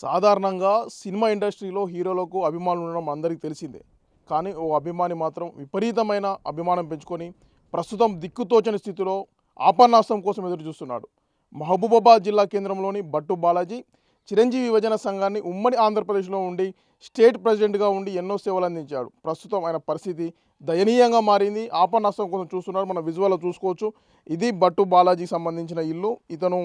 సాధారణంగా సినిమా ఇండస్ట్రీలో హీరోలకు అభిమానులు ఉండడం అందరికీ తెలిసిందే. కానీ ఓ అభిమాని మాత్రం విపరీతమైన అభిమానం పెంచుకొని ప్రస్తుతం దిక్కుతోచని స్థితిలో ఆపన్నాస్తం కోసం ఎదురు చూస్తున్నాడు. మహబూబాబాద్ జిల్లా కేంద్రంలోని భట్టు బాలాజీ చిరంజీవి యువజన సంఘాన్ని ఉమ్మడి ఆంధ్రప్రదేశ్లో ఉండి స్టేట్ ప్రెసిడెంట్గా ఉండి ఎన్నో సేవలు అందించాడు. ప్రస్తుతం ఆయన పరిస్థితి దయనీయంగా మారింది. ఆపన్నాస్తం కోసం చూస్తున్నారు. మన విజువల్లో చూసుకోవచ్చు. ఇది భట్టు బాలాజీకి సంబంధించిన ఇల్లు. ఇతను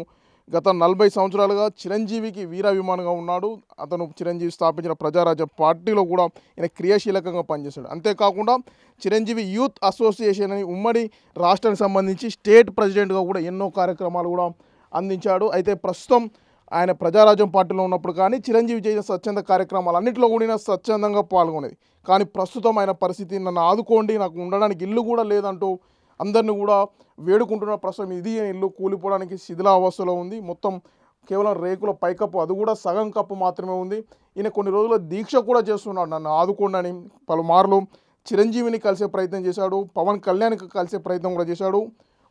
గత 40 సంవత్సరాలుగా చిరంజీవికి వీరాభిమానిగా ఉన్నాడు. అతను చిరంజీవి స్థాపించిన ప్రజారాజ్య పార్టీలో కూడా ఈయన క్రియాశీలకంగా పనిచేశాడు. అంతేకాకుండా చిరంజీవి యూత్ అసోసియేషన్ అని ఉమ్మడి రాష్ట్రానికి సంబంధించి స్టేట్ ప్రెసిడెంట్గా కూడా ఎన్నో కార్యక్రమాలు కూడా అందించాడు. అయితే ప్రస్తుతం ఆయన ప్రజారాజ్యం పార్టీలో ఉన్నప్పుడు కానీ చిరంజీవి చేసిన స్వచ్ఛంద కార్యక్రమాలు అన్నింటిలో కూడా స్వచ్ఛందంగా పాల్గొనేది. కానీ ప్రస్తుతం ఆయన పరిస్థితి, నన్ను ఆదుకోండి, నాకు ఉండడానికి ఇల్లు కూడా లేదంటూ అందరిని కూడా వేడుకుంటున్న ప్రస్తుతం ఇది ఇల్లు కూలిపోవడానికి శిథిలావస్థలో ఉంది. మొత్తం కేవలం రేకుల పైకప్పు, అది కూడా సగం కప్పు మాత్రమే ఉంది. ఈయన కొన్ని రోజుల దీక్ష కూడా చేస్తున్నాడు, నన్ను ఆదుకోండి అని. పలుమార్లు చిరంజీవిని కలిసే ప్రయత్నం చేశాడు, పవన్ కళ్యాణ్కి కలిసే ప్రయత్నం కూడా చేశాడు.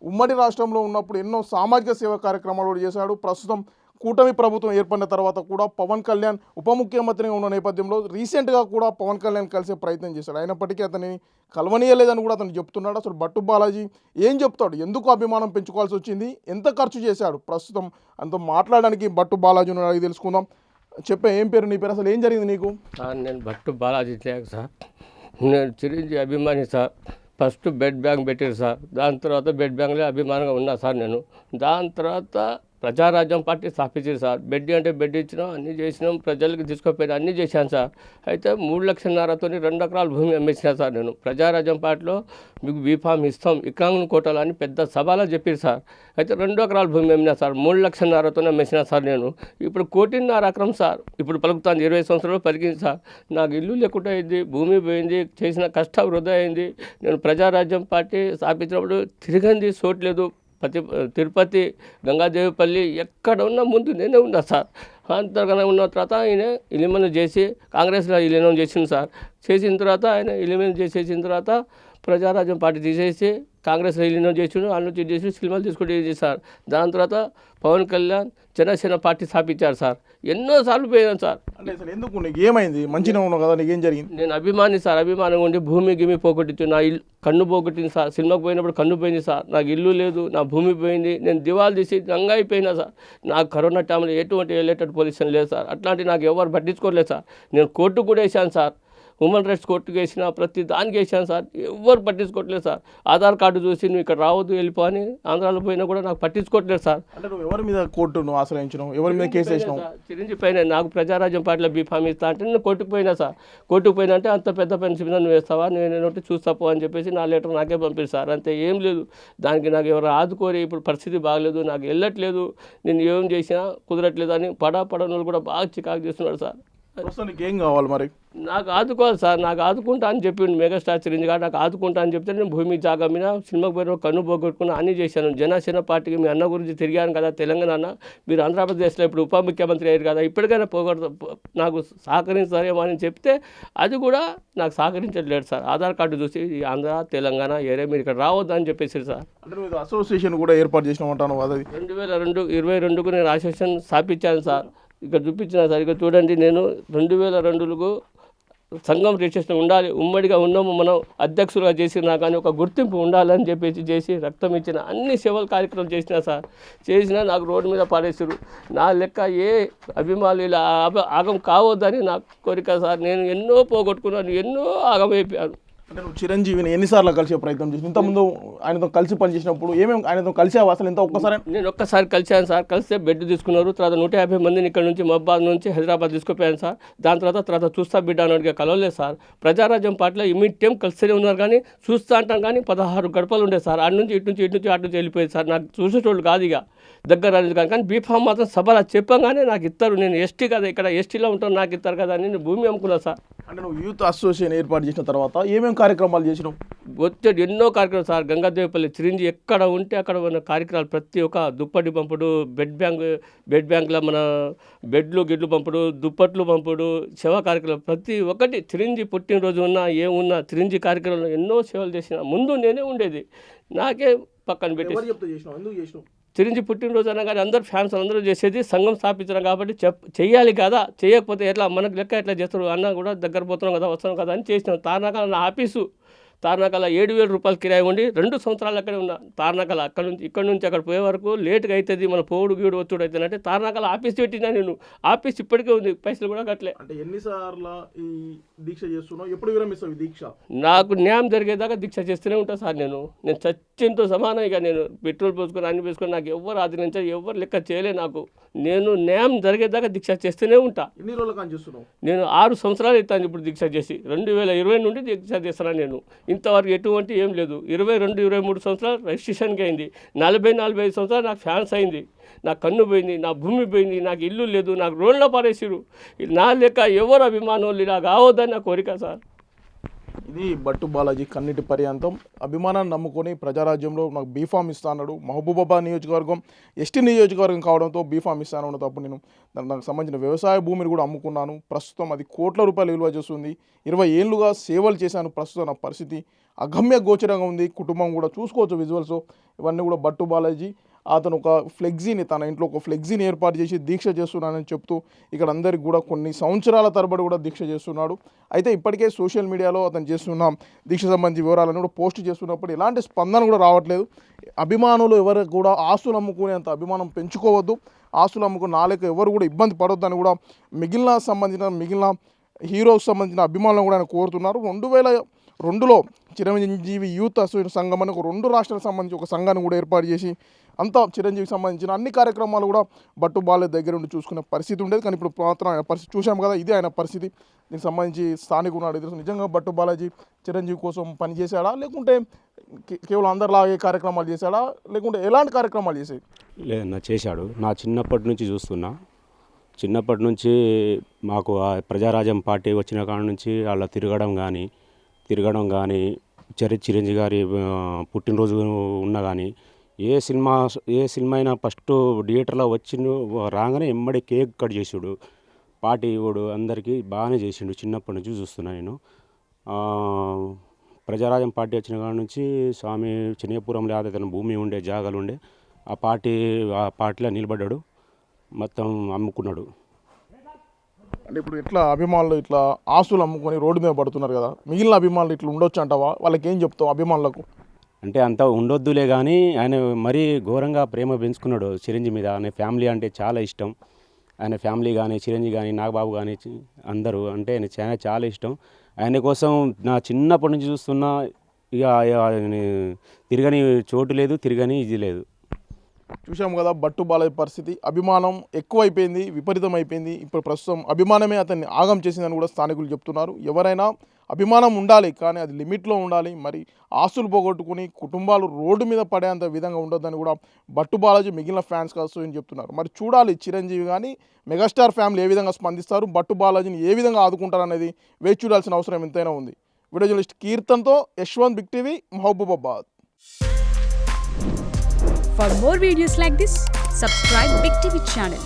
ఉమ్మడి రాష్ట్రంలో ఉన్నప్పుడు ఎన్నో సామాజిక సేవా కార్యక్రమాలు కూడా చేశాడు. ప్రస్తుతం కూటమి ప్రభుత్వం ఏర్పడిన తర్వాత కూడా పవన్ కళ్యాణ్ ఉప ముఖ్యమంత్రిగా ఉన్న నేపథ్యంలో రీసెంట్గా కూడా పవన్ కళ్యాణ్ కలిసే ప్రయత్నం చేశాడు. అయినప్పటికీ అతన్ని కలవనీయలేదని కూడా అతను చెప్తున్నాడు. అసలు భట్టు బాలాజీ ఏం చెప్తాడు, ఎందుకు అభిమానం పెంచుకోవాల్సి వచ్చింది, ఎంత ఖర్చు చేశాడు, ప్రస్తుతం అంత మాట్లాడడానికి భట్టు బాలాజీని అడిగి తెలుసుకుందాం. చెప్పే, ఏం పేరు, నీ పేరు, అసలు ఏం జరిగింది నీకు? సార్ నేను భట్టు బాలాజీ సార్. నేను చిరంజీవి అభిమాని సార్. ఫస్ట్ బెడ్ బ్యాంక్ పెట్టారు సార్. దాని తర్వాత బెడ్ బ్యాంక్లో అభిమానంగా ఉన్నా సార్ నేను. దాని తర్వాత ప్రజారాజ్యం పార్టీ స్థాపించారు సార్. బెడ్ అంటే బెడ్ ఇచ్చినాం, అన్నీ చేసినాం, ప్రజలకు తీసుకుపోయినా అన్నీ చేశాను సార్. అయితే 3,00,000తో 2 ఎకరాల భూమి అమ్మేసిన సార్ నేను. ప్రజారాజ్యం పార్టీలో మీకు బీఫామ్ ఇస్తాం, ఇక్రాంగ్ కోటలు అని పెద్ద సభలో చెప్పారు సార్. అయితే 2 ఎకరాల భూమి అమ్మినా సార్. 3,00,000తో అమ్మేసిన సార్ నేను. ఇప్పుడు 1,50,00,000 ఎకరం సార్. ఇప్పుడు పలుకుతాను, 20 సంవత్సరాలు పలికింది సార్. నాకు ఇల్లు లేకుండా అయింది, భూమి పోయింది, చేసిన కష్టం వృధా అయింది. నేను ప్రజారాజ్యం పార్టీ స్థాపించినప్పుడు తిరిగింది చోట్లేదు. తిరుపతి, గంగాదేవిపల్లి ఎక్కడ ఉన్నా ముందు నేనే ఉన్నా సార్. అంతగానే ఉన్న తర్వాత ఆయన ఎలిమినేట్ చేసి కాంగ్రెస్లో ఎలిమినేట్ చేసింది సార్. చేసిన తర్వాత ఆయన ఎలిమినేట్ చేసేసిన తర్వాత ప్రజారాజ్యం పార్టీ తీసేసి కాంగ్రెస్లో ఎలిమినేట్ చేసిండు. అన్ని నుంచి చేసి సినిమాలు తీసుకుంటే సార్. దాని తర్వాత పవన్ కళ్యాణ్ జనసేన పార్టీ స్థాపించారు సార్. ఎన్నోసార్లు పోయాను సార్. అంటే అసలు ఎందుకు, నీకు ఏమైంది? మంచిగా ఉన్నావు కదా, నీకేం జరిగింది? నేను అభిమాని సార్. అభిమానంగా ఉండి భూమి గిమి పోగొట్టించు, నా ఇల్లు కన్ను పోగొట్టింది సార్. సినిమాకి పోయినప్పుడు కన్ను పోయింది సార్. నాకు ఇల్లు లేదు, నా భూమి పోయింది. నేను దివాలు తీసి రంగా అయిపోయినా సార్. నాకు కరోనా టైంలో ఎటువంటి ఎలక్టెడ్ పొజిషన్ లేదు సార్. అట్లాంటి నాకు ఎవరు పట్టించుకోలేదు సార్. నేను కోర్టుకు కూడా వేసాను సార్. హ్యూమన్ రైట్స్ కోర్టుకు వేసిన ప్రతి దానికి వేసాను సార్. ఎవరు పట్టించుకోవట్లేదు సార్. ఆధార్ కార్డు చూసి నువ్వు ఇక్కడ రావద్దు, వెళ్ళిపో అని ఆంధ్రాలో పోయినా కూడా నాకు పట్టించుకోవట్లేదు సార్. అంటే నువ్వు ఎవరి మీద కోర్టును ఆశ్రయించినావు, ఎవరి మీద కేసు వేసినావు? చిరంజీవి పైన నాకు ప్రజారాజ్యం పార్టీలో బీఫామ్ ఇస్తా అంటే నేను కోర్టుకు పోయినా సార్. కోర్టుకు పోయినా అంటే అంత పెద్ద పెన్షన్ మీద నువ్వు వేస్తావా, నేను చూస్తాపో అని చెప్పేసి నా లెటర్ నాకే పంపిస్తారు సార్. అంతే, ఏం లేదు. దానికి నాకు ఎవరు ఆదుకోరి, ఇప్పుడు పరిస్థితి బాగలేదు, నాకు వెళ్ళట్లేదు, నేను ఏం చేసినా కుదరట్లేదు అని పడనోళ్ళు కూడా బాగా చికాకు చేస్తున్నాడు సార్. ప్రస్తుతానికి ఏం కావాలి మరి? నాకు ఆదుకోవాలి సార్. నాకు ఆదుకుంటా అని చెప్పిండు మెగాస్టార్ చిరంజీవి గారు. నాకు ఆదుకుంటా అని చెప్తే నేను భూమి జాగా మీద సినిమాకి పోయిన కన్ను పోగొట్టుకుని అన్నీ చేశాను. జనసేన పార్టీకి మీ అన్న గురించి తిరిగాను కదా తెలంగాణ. మీరు ఆంధ్రప్రదేశ్లో ఇప్పుడు ఉప ముఖ్యమంత్రి అయ్యారు కదా, ఇప్పటికైనా నాకు సహకరించారేమో అని చెప్తే అది కూడా నాకు సహకరించట్లేదు సార్. ఆధార్ కార్డు చూసి ఆంధ్ర తెలంగాణ ఏరే మీరు ఇక్కడ రావద్దు అని చెప్పేసి సార్. అంటే నువ్వు అసోసియేషన్ కూడా ఏర్పాటు చేసిన ఉంటాను. అది 2022 నేను అసోసియేషన్ స్థాపించాను సార్. ఇక్కడ చూపించిన సార్, ఇక్కడ చూడండి. నేను 2002 సంఘం రిజిస్ట్రేషన్ ఉండాలి, ఉమ్మడిగా ఉన్నాము, మనం అధ్యక్షులుగా చేసినా కానీ ఒక గుర్తింపు ఉండాలని చెప్పేసి చేసి రక్తం ఇచ్చిన అన్ని సేవల కార్యక్రమాలు చేసినా సార్. చేసినా నాకు రోడ్డు మీద పాడేసారు. నా లెక్క ఏ అభిమానులు ఇలా ఆగం కావద్దని నా కోరిక సార్. నేను ఎన్నో పోగొట్టుకున్నాను, ఎన్నో ఆగమైపోయాను. అంటే నువ్వు చిరంజీవిని ఎన్నిసార్లు కలిసే ప్రయత్నం చేసి, ఇంతకుముందు ఆయనతో కలిసి పనిచేసినప్పుడు ఏమేమి ఆయనతో కలిసావు అసలు? ఎంత ఒక్కసారి? నేను ఒక్కసారి కలిసాను సార్. కలిస్తే బెడ్ తీసుకున్నారు. తర్వాత 150 మందిని ఇక్కడ నుంచి మహబాద్ నుంచి హైదరాబాద్ తీసుకుపోయాను సార్. దాని తర్వాత చూస్తా బిడ్డ అన్నట్టుగా కలవలేదు సార్. ప్రజారాజ్యం పార్టీలో ఇమీడియట్ టైం కలిస్తూనే ఉన్నారు కానీ చూస్తా అంటాం కానీ 16 గడపలు ఉండే సార్. అటు నుంచి ఇటు నుంచి వెళ్ళిపోయేది సార్. నాకు చూసేటోళ్ళు కాదు ఇక దగ్గర రాలేదు కానీ బీఫామ్ మాత్రం సభలో చెప్పగానే నాకు ఇస్తారు. నేను ఎస్టీ కదా, ఇక్కడ ఎస్టీలో ఉంటాను, నాకు ఇస్తారు కదా అని నేను భూమి అమ్ముకున్నా సార్. అంటే నువ్వు యూత్ అసోసియేషన్ ఏర్పాటు చేసిన తర్వాత ఏమేమి కార్యక్రమాలు చేసినావు? వచ్చేది ఎన్నో కార్యక్రమాలు సార్. గంగాదేవిపల్లి చిరంజీవి ఎక్కడ ఉంటే అక్కడ ఉన్న కార్యక్రమాలు ప్రతి ఒక్క దుప్పటి పంపుడు, బెడ్ బ్యాంక్లో మన బెడ్లు గిడ్లు పంపుడు, దుప్పట్లు పంపుడు, సేవా కార్యక్రమాలు ప్రతి ఒక్కటి. చిరంజీవి పుట్టినరోజు ఉన్నా ఏమున్నా చిరంజీవి కార్యక్రమంలో ఎన్నో సేవలు చేసిన. ముందు నేనే ఉండేది, నాకే పక్కన పెట్టేసి చిరంజీవి పుట్టినరోజు అనగానే అందరూ ఫ్యాన్స్ అందరూ చేసేది సంఘం స్థాపించడం కాబట్టి చెయ్యాలి కదా, చేయకపోతే ఎట్లా మనకు లెక్క ఎట్లా చేస్తారు అన్న కూడా దగ్గర పోతున్నాం కదా వస్తున్నాం కదా అని చేసినాం. తార్నాకల నా ఆఫీసు తార్నాకల 7,000 రూపాయలు కిరాయి ఉండి 2 సంవత్సరాలు అక్కడే ఉన్నా. తార్నాకల ఇక్కడ నుంచి అక్కడ పోయే వరకు లేట్గా అవుతుంది, మన పోవుడు గీడు వచ్చుడు అవుతుందంటే తార్నాకల ఆఫీస్ పెట్టినా నేను. ఆఫీస్ ఇప్పటికే ఉంది, పైసలు కూడా కట్టలే. అంటే ఎన్నిసార్లు ఈ దీక్ష చేస్తున్నావు, ఎప్పుడు విరమిస్తావు ఈ దీక్ష? నాకు న్యాయం జరిగేదాకా దీక్ష చేస్తూనే ఉంటాను సార్. నేను చచ్చింతో సమానం. ఇక నేను పెట్రోల్ పోసుకొని అన్ని వేసుకొని నాకు ఎవరు ఆదరించారు, ఎవరు లెక్క చేయలే నాకు. నేను న్యాయం జరిగేదాకా దీక్ష చేస్తూనే ఉంటా. ఎన్ని రోజులు కానీ చేస్తున్నావు? నేను 6 సంవత్సరాలు అవుతాను ఇప్పుడు దీక్ష చేసి. 2020 నుండి దీక్ష చేస్తున్నాను నేను. ఇంతవరకు ఎటువంటి ఏం లేదు. 22-23 సంవత్సరాలు రిజిస్ట్రేషన్కి అయింది. 40-45 సంవత్సరాలు నాకు ఫ్యాన్స్ అయింది. నా కన్ను పోయింది, నా భూమి పోయింది, నాకు ఇల్లు లేదు, నాకు రోడ్లో పారేసిరు. నా లెక్క ఎవరు అభిమానులు ఇలా కావద్దని నా కోరిక సార్. ఇది బట్టు బాలాజీ కన్నిటి పర్యాంతం అభిమానాన్ని నమ్ముకొని ప్రజారాజ్యంలో నాకు బీఫామ్ ఇస్తాడు. మహబూబాబాద్ నియోజకవర్గం ఎస్టీ నియోజకవర్గం కావడంతో బీఫామ్ ఇస్తాను. తప్పుడు నేను దానికి సంబంధించిన వ్యవసాయ భూమిని కూడా అమ్ముకున్నాను. ప్రస్తుతం అది కోట్ల రూపాయలు విలువ చేస్తుంది. 20 ఏళ్ళుగా సేవలు చేశాను. ప్రస్తుతం నా పరిస్థితి అగమ్య గోచరంగా ఉంది. కుటుంబం కూడా చూసుకోవచ్చు విజువల్స్ ఇవన్నీ కూడా. బట్టు బాలాజీ అతను ఒక ఫ్లెక్సీని తన ఇంట్లో ఒక ఫ్లెక్సీని ఏర్పాటు చేసి దీక్ష చేస్తున్నానని చెప్తూ ఇక్కడ అందరికి కూడా కొన్ని సంవత్సరాల తరబడి కూడా దీక్ష చేస్తున్నాడు. అయితే ఇప్పటికే సోషల్ మీడియాలో అతను చేస్తున్న దీక్ష సంబంధించి వివరాలను కూడా పోస్ట్ చేస్తున్నప్పుడు ఎలాంటి స్పందన కూడా రావట్లేదు. అభిమానులు ఎవరు కూడా ఆస్తులు అమ్ముకునేంత అభిమానం పెంచుకోవద్దు, ఆస్తులు అమ్ముకుని నాలుక ఎవరు కూడా ఇబ్బంది పడొద్దని కూడా మిగిలిన హీరోస్ సంబంధించిన అభిమానులను కూడా ఆయన కోరుతున్నారు. 2002లో చిరంజీవి యూత్ అసోసియేషన్ సంఘం అని ఒక 2 రాష్ట్రాలకు సంబంధించి ఒక సంఘాన్ని కూడా ఏర్పాటు చేసి అంతా చిరంజీవికి సంబంధించిన అన్ని కార్యక్రమాలు కూడా బట్టు బాలాజీ దగ్గర ఉండి చూసుకునే పరిస్థితి ఉండేది. కానీ ఇప్పుడు మాత్రం ఆయన పరిస్థితి చూసాం కదా, ఇదే ఆయన పరిస్థితి. దీనికి సంబంధించి స్థానికుడు ఉన్నాడు. నిజంగా బట్టు బాలాజీ చిరంజీవి కోసం పనిచేశాడా, లేకుంటే కేవలం అందరిలాగే కార్యక్రమాలు చేశాడా, లేకుంటే ఎలాంటి కార్యక్రమాలు చేసేది? లేదన్నా, చేశాడు. నా చిన్నప్పటి నుంచి చూస్తున్నా. చిన్నప్పటి నుంచి మాకు ఆ ప్రజారాజ్యం పార్టీ వచ్చిన కాడ నుంచి అలా తిరగడం కానీ చిరంజీవి గారి పుట్టినరోజు ఉన్న కానీ ఏ సినిమా అయినా ఫస్ట్ థియేటర్లో రాగానే ఎమ్మడి కేక్ కట్ చేసాడు, పార్టీ ఇవ్వడు, అందరికీ బాగానే చేసిండు. చిన్నప్పటి నుంచి చూస్తున్నా నేను. ప్రజారాజ్యం పార్టీ వచ్చిన కాడ నుంచి స్వామి చెన్నపురంలో అతని భూమి ఉండే, జాగాలు ఉండే, ఆ పార్టీలో నిలబడ్డాడు, మొత్తం అమ్ముకున్నాడు. అంటే ఇప్పుడు ఇట్లా అభిమానులు ఇట్లా ఆస్తులు అమ్ముకొని రోడ్డు మీద పడుతున్నారు కదా, మిగిలిన అభిమానులు ఇట్లా ఉండొచ్చు అంటావా? వాళ్ళకి ఏం చెప్తావు అభిమానులకు? అంటే అంత ఉండొద్దులే కానీ ఆయన మరీ ఘోరంగా ప్రేమ పెంచుకున్నాడు చిరంజీవి మీద. ఆయన ఫ్యామిలీ అంటే చాలా ఇష్టం. ఆయన ఫ్యామిలీ కానీ చిరంజీవి కానీ నాగబాబు కానీ అందరూ అంటే ఆయన చాలా ఇష్టం. ఆయన కోసం నా చిన్నప్పటి నుంచి చూస్తున్నా. ఇక తిరగని చోటు లేదు, తిరగని ఇది లేదు. చూసాం కదా బట్టు బాలాజీ పరిస్థితి. అభిమానం ఎక్కువైపోయింది, విపరీతం అయిపోయింది. ఇప్పుడు ప్రస్తుతం అభిమానమే అతన్ని ఆగం చేసిందని కూడా స్థానికులు చెప్తున్నారు. ఎవరైనా అభిమానం ఉండాలి, కానీ అది లిమిట్లో ఉండాలి. మరి ఆస్తులు పోగొట్టుకుని కుటుంబాలు రోడ్డు మీద పడేంత విధంగా ఉండొద్దని కూడా బట్టు బాలాజీ మిగిలిన ఫ్యాన్స్ కాదు అని చెప్తున్నారు. మరి చూడాలి చిరంజీవి కానీ మెగాస్టార్ ఫ్యామిలీ ఏ విధంగా స్పందిస్తారు, బట్టు బాలాజీని ఏ విధంగా ఆదుకుంటారు అనేది వేచి చూడాల్సిన అవసరం ఎంతైనా ఉంది. వీడియో జర్నలిస్ట్ కీర్తన్తో Yashwant, big TV, Mahabubabad. For more videos like this, subscribe Big TV channel.